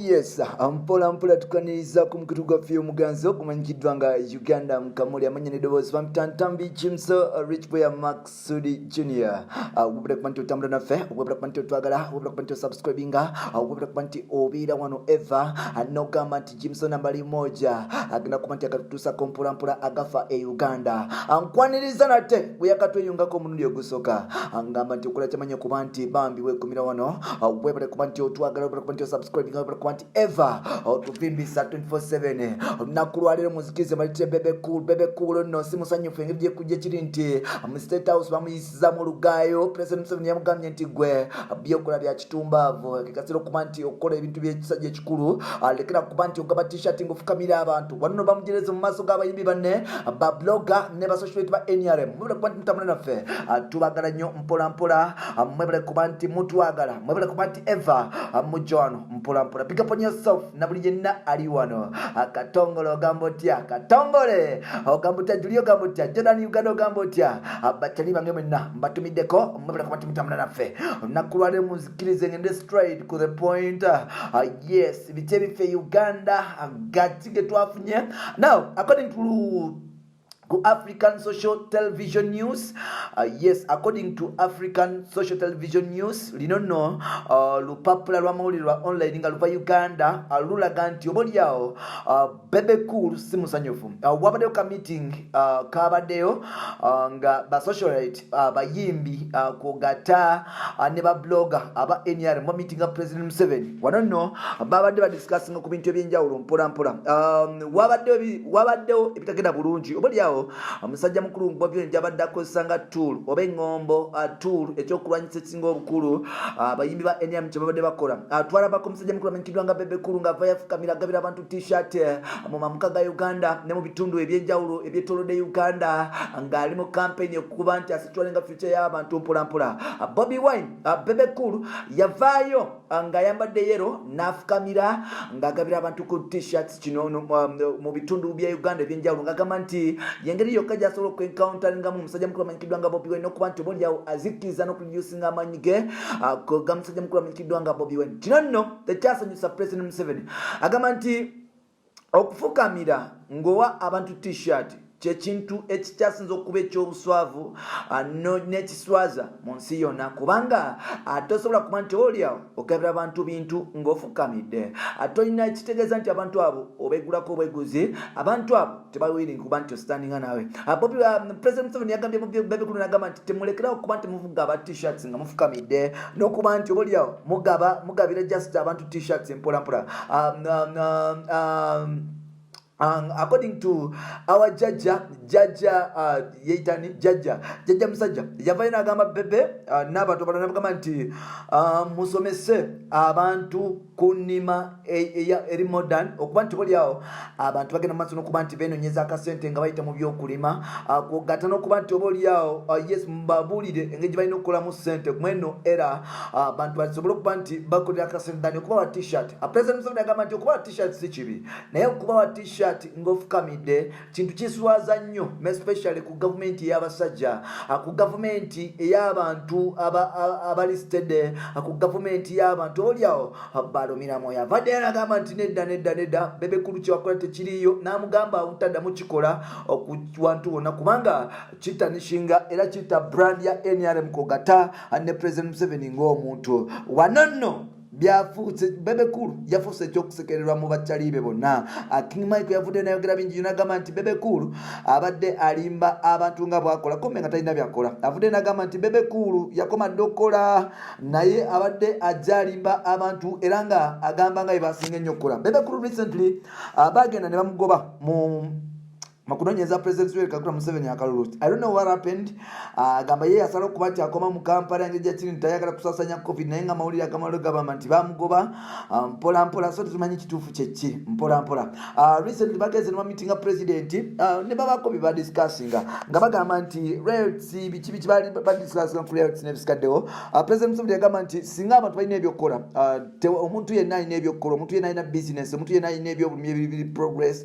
yes, mpola mpola tukaniriza ku mukutu gwaffe omuganzo kumanyikiddwa nga Uganda Mukamuli amanya n'eddoboozi Ntambi Chimso Rich Boy Maxudi Junior. Wabula kuba nti otambula naffe, wabula kuba nti otwagala, wabula kuba nti osubscribinga, wabula kuba nti obeera wano eva n'ogamba nti Chimso nambali moja agenda kuba nti akatutuusako mpola mpola agafa e Uganda. Nkwaniriza nate bwe yakatweyungako omulundi ogusooka ngamba nti okola kyamanyi okuba nti bambi weekumira wano, wabula kuba nti otwagala, wabula kuba nti osubscribinga, wabula kuba nti eva otuvimbisa 24/7 olunaku lwaleero muzikirize malite Bebe Cool nno si musanyufu engeri gyekujja kiri nti mu State House bamuyisiza mu lugaayo. President Museveni yamugambye nti gwe byokola bya kitumbaavu kikasira okuba nti okola ebintu by'ekisajja ekikulu, lekera kuba nti ogaba t-shirt ng'ofukamira abantu wano bamujereze mu maaso g'abayimbi banne ba blogger ne ba social media ba NRM. Mwebale kuba nti mutambula naffe, tubagala nnyo mpola mpola, mwebale kuba nti mutwagala, mwebale kuba nti eva mujja wano mpola mpola. Pick up on yourself na buli yenna ali wano. Katongole ogamba otya, katongole ogamba otya, Julio ogamba otya, Jordan Uganda ogamba otya, batali bange mwenna mbatumiddeko, mwebale kuba nti mutambula naffe olunaku lwaleero muzikirize ngende straight to the point. Yes, biki ebiffe Uganda gati ge twafunye. Now according to African Social Television News, yes, according to African Social Television News, linono lupapula lwa mawulire lwa online nga luva Uganda lulaga nti obolyao Bebe Cool si musanyufu. Wabaddeyo ka meeting kabaddeyo nga ba socialite bayimbi kugata ne ba blogger aba NRM mu meeting ga President Museveni. Wano nno babadde badiscussing ku bintu ebyenjawulo mpola mpola. Wabaddeyo ebitagenda bulungi obolyao omusajja mukulu Bobi Wine jabadde akozesanga tool oba engombo tool ekyokulwanyisa ekisinga obukulu abayimbi ba NRM kye babadde bakola. Twalabako omusajja mukulu amanyikidwa nga Bebe Cool nga ava yafukamira agabira abantu t-shirt mu mamuka ga Uganda ne mu bitundu ebyenjawulo ebyetoolodde Uganda ng'ali mu campaign okuba nti asitwalenga future y'abantu mpola mpola. Bobi Wine Bebe Cool yavaayo ng'ayambadde yero n'afukamira ng'agabira abantu ku t-shirts kino mu bitundu bya Uganda ebyenjawulo ng'agamba nti yengeri yokka gy'asobola okwenkawuntalinga mu musajja mukulu amanyikidwa nga Bobi Wine n'okuba nti oboolyawo azikkiriza n'okuliusinga amanyi ge ga musajja mukulu amanyikidwa nga Bobi Wine. Kino nno tekyasanyusa President Museveni, agamba nti okufukamira ng'owa abantu t-shirt kyekintu ekikyasinza okuba ekyobuswavu n'ekiswaza mu nsi yonna, kubanga tosobola kuba nti olyawo ogabira abantu bintu ng'ofukamidde. Tolina ekitegeeza nti abantu abo obeegulako obweguzi, abantu abo tebawiringi kuba nti ositandinga naawe. President Museveni yagambye Bebe Cool n'agamba nti temulekerawo okuba nti mugaba t-shirts nga mufukamidde n'okuba nti oboolyawo mugabira just abantu t-shirts mpola mpola. According to our Jaja musajja yavayo n'agamba Bebe n'abantu abalala n'abagamba nti musomese abantu ku nnima eri modern okuba nti oboolyawo abantu bagenda mu maaso n'okuba nti beenoonyeza akasente nga bayita mu byokulima kugatta n'okuba nti oboolyawo yes mbabuulire engeri gye balina okukolamu ssente mweno era abantu basobole okuba nti bakolera akasente dani okubawa t-shirt. President Museveni agamba nti okubawa t-shirt si kibi, naye okubawa t-shirt ng'ofukamidde kintu kiswaza nnyo, especially ku gavumenti ey'abasajja, ku gavumenti ey'abantu abalisted, ku gavumenti y'abantu oboolyawo balumira moyo. Avaddeyo n'agamba nti nedda Bebe Cool kyewakola tekiriiyo, n'amugamba obutaddamu kikola okuwantu wonna kubanga kitanishinga era kita brand ya NRM kogata ne President Museveni ng'omuntu. Wano nno byafuuse Bebe Cool yafuuse ekyokusekererwa mu bakyalibe bonna. King Mike yavudde n'ayogera bingi n'agamba nti Bebe Cool abadde alimba abantu nga bwakola kumbe nga talina byakola. Avudde n'agamba nti Bebe Cool yakomadde okukola naye abadde ajja alimba abantu era nga agamba nga yebasinga ennyo okukola. Bebe Cool recently bagenda ne bamugoba mu makunoonyeza President Yoweri Kaguta Museveni akalulu. I don't know what happened. Agamba ye yasala okuba nti akoma mu Kampala engeri gyakiri nti tayagala kusaasanya COVID naye nga amawulire agamaliro gabamba nti bamugoba mpola mpola, so tumanyi kituufu kyeki mpola mpola. Recently bagenze ne bamitinga President ne babako bye badiscussinga nga bagamba nti riots biki bali badiscussinga ku riots n'ebisikaddewo. President Museveni yagamba nti singa abantu balina ebyokukola, omuntu yenna alina ebyokukola, omuntu yenna alina business, omuntu yenna alina ebyobulimi ebiri progress,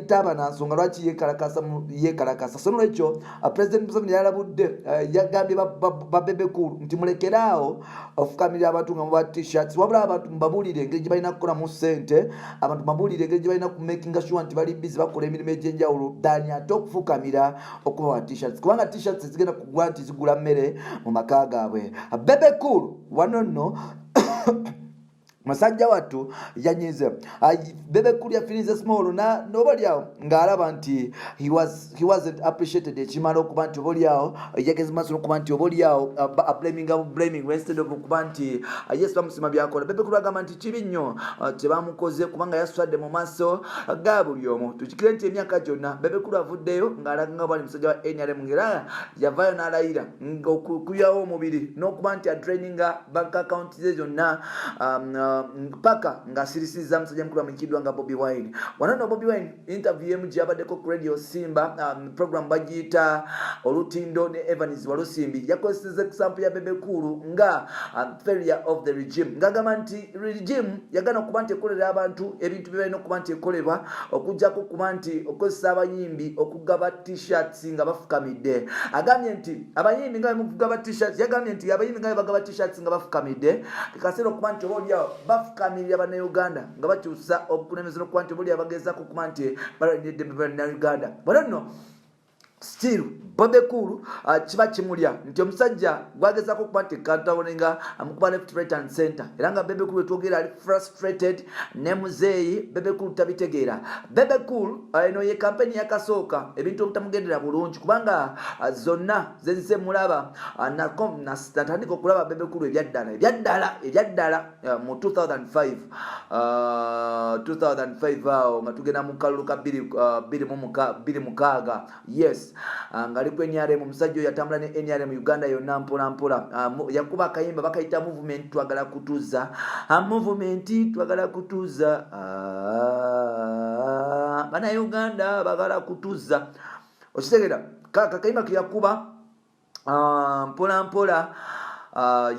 taba nansonga ensonga lwaki yeekalakasa so nolwekyo President Museveni yalabudde yagambye ba Bebe Cool nti mulekeraawo ofukamirira abantu nga muba t-shirts wabula abantu mbabuulire engeri gye balina kukolamu ssente abantu mbabuulire engeri gye balina kumakinga sure nti bali busy bakola emirimu egy'enjawulo dani ate okufukamira okuba wa t-shirts kubanga t-shirts zigenda kugula nti zigula mmere mu maka gaabwe. Bebe Cool wano nno masajja wattu yanyize Bebe Cool yafinize small na nobolyawo ng'alaba nti he wasn't appreciated ekimala okuba nti obolyawo yagezi maaso okuba nti obolyawo blaming instead of okuba nti yes bamusima byakola. Bebe Cool agamba nti kibi nnyo tebamukoze kubanga yaswadde mu maaso ga buli omu. Tukikire nti emyaka gyonna Bebe Cool avuddeyo ng'alaga nga bali musajja wa NRM ng'era yavaayo n'alayira okukuyawo omubiri n'okuba nti adraininga bank account ze zonna paka ngasirisiza musajja mukulu amanyikidwa nga Bobi Wine. Wanono Bobi Wine interview yemu gyabaddeko ku Radio Simba program bagiyita Olutindo ne Evans Walusimbi yakozeseza example ya Bebe Cool nga failure of the regime ngagamba nti regime yagana okuba nti ekolera abantu ebintu bye balina okuba nti ekolebwa okujjako okuba nti okozesa abayimbi okugaba t-shirts nga bafukamidde. Agambye nti abayimbi nga bamugaba t-shirts yagambye nti abayimbi nga bagaba t-shirts nga bafukamidde kasero okuba nti obolyawo bafukamirira bannayuganda nga bakyusa obukulembeze n'okuba nti obolyawo bagezaako okuba nti balwanidde bannayuganda. Bano still Bebe Cool kiba kimulya nti omusajja gwagezaako okuba nti kantawonenga amukuba left right and center era nga Bebe Cool wetwogera ali frustrated ne muzeeyi Bebe Cool tabitegeera. Bebe Cool eno ye kampeni yakasooka ebintu obutamugendera bulungi kubanga zonna zenzise mulaba natandika okulaba Bebe Cool ebyaddala mu 2005 awo nga tugenda mu kalulu ka 26 yes ngali ku NRM omusajja oyo yatambula ne NRM Uganda yonna mpola yakuba akayimba bakayita movement twagala kutuza bana Uganda bagala kutuza okitegera kakayimba kiyakuba mpola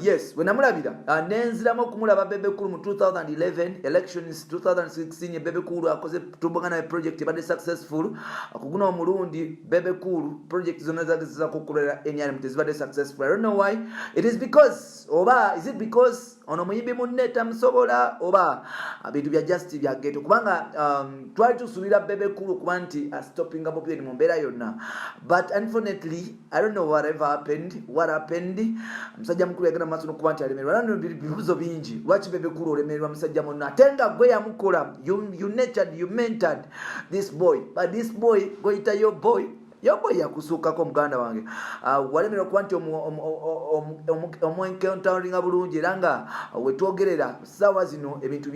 yes when amulabira nenziramu okumulaba Bebe Cool mu 2011 elections 2016 Bebe Cool akoze tubagana project ebadde successful akuguna omulundi Bebe Cool project zonna zagezeza kukolera NRM tezibadde successful. I don't know why. It is because is it because ono muyimbi munne tamusobola oba bintu bya justice bya ghetto kubanga twali tusuubira Bebe Cool kuba nti stopping Bobi Wine mu mbeera yonna but unfortunately I don't know what happened musajja mukulu yagenda maaso n'okuba nti alemererwa nano bibuzo bingi lwaki Bebe Cool olemererwa musajja munno ate nga gwe yamukola you mentored this boy but this boy goyita your boy yakusuukako muganda wange walemererwa kuba nti omwenkentawulinga bulungi era nga wetwogerera ssaawa zino ebintu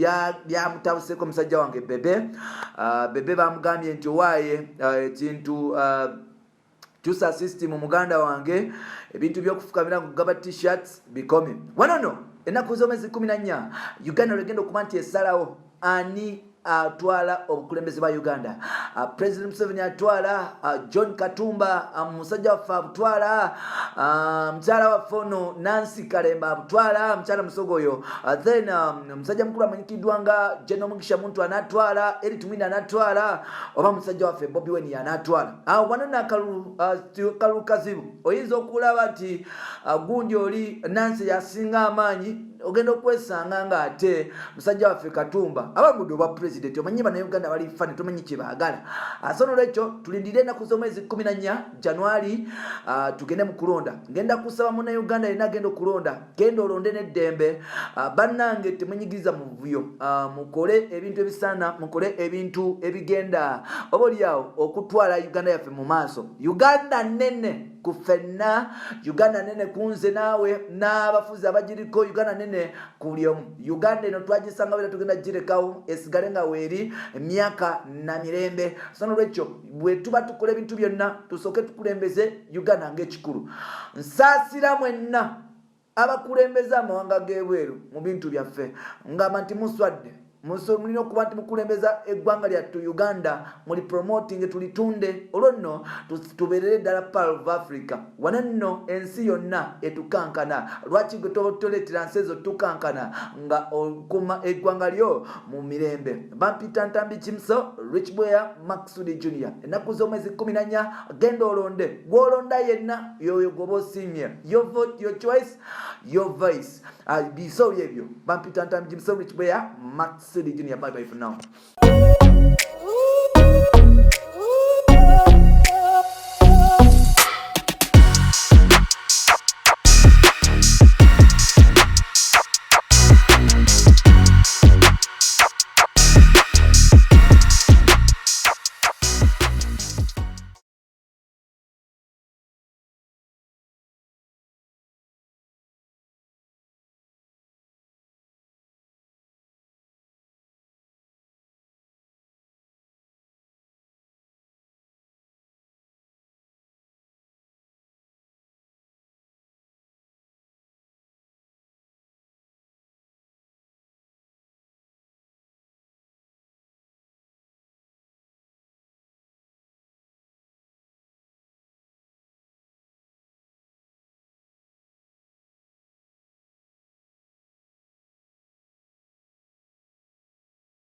byamutabuseeko musajja wange Bebe bamugambye nti owaaye ekintu kyusa system muganda wange ebintu byokufukamira kugaba t-shirts bikome wanono ennaku z'omwezi 14 Uganda lwegenda okuba nti esalawo ani atwala obukulembeze bwa Uganda. President Museveni atwala John Katumba musajja waffe abutwala mkyala waffe ono Nancy Kalemba abutwala mkyala Musogoyo then musajja mukulu amanyikiddwa nga General Mugisha Muntu anatwala Eri Tumwina anatwala oba musajja waffe Bobi Wine anatwala wanona kalu kazibu oyinza okulaba nti gundi oli Nancy yasinga amaanyi ogenda okwesanga nga ate musajja waffe Katumba abamudo ba president omanyi bana Uganda bali fane tomanyi kibaagala asono lecho tulindire na kuzomezi 14 January tugende mu kulonda ngenda kusaba mu na Uganda ina gendo kulonda gendo olonde ne dembe bannange temunyigiriza mu vuyo mukole ebintu ebisana mukole ebintu ebigenda obolyawo okutwala Uganda yafe mu maaso Uganda nene kufenna Uganda nene kunze nawe n'abafuzi abagiriko Uganda nene kulyomu Uganda eno twagisanga wera tugenda girekawo esigale nga weeri emyaka na mirembe sono lwecho bwe tuba tukole ebintu byonna tusoke tukulembeze Uganda ng'ekikulu nsaasira mwenna abakulembeza amawanga g'ebweru mu bintu byaffe ngamba nti muswadde mulina okuba nti mukulembeza eggwanga lyattu Uganda muli promoting tulitunde olwo nno tubeerere ddala part of Africa wano nno ensi yonna etukankana lwaki gwe toleetera nsi ezo tukankana nga okuma eggwanga lyo mu mirembe Bampita Ntambi Kimso Rich Boya Maksudi Junior ennaku z'omwezi 14 genda olonde gw'olonda yenna yoyo gwoba osiimye your vote your choice your voice biso byebyo Bampita Ntambi Kimso Rich Boya Maksudi Junior bye bye for now.